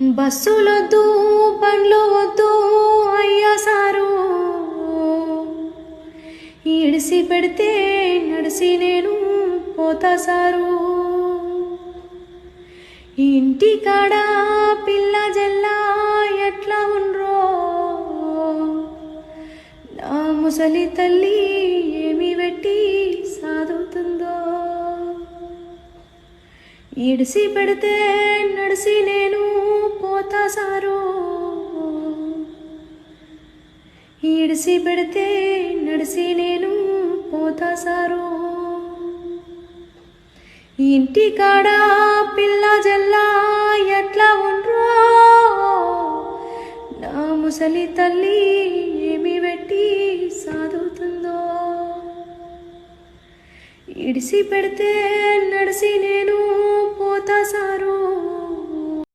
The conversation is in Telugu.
బస్సులొద్దు బండ్లు వద్దు అయ్యా సారు, ఈడిసి పెడితే నడిసి నేను పోతా సారు. ఇంటి కాడ పిల్ల జల్లా ఎట్లా ఉండ్రో, నా ముసలి తల్లి ఏమి పెట్టి సాదుతుందో. ఈడిసి పెడితే నడిసి నేను పోతా సారు, ఈడిసి పెడితే నడిసి నేను పోతా సారు. ఇంటి కాడ పిల్ల జల్లా ఎట్లా ఉండ్రో, నా ముసలి తల్లి ఏమి పెట్టి సాదుతుందో. ఈడిసి పెడితే నడిసి నేను పోతా సారు,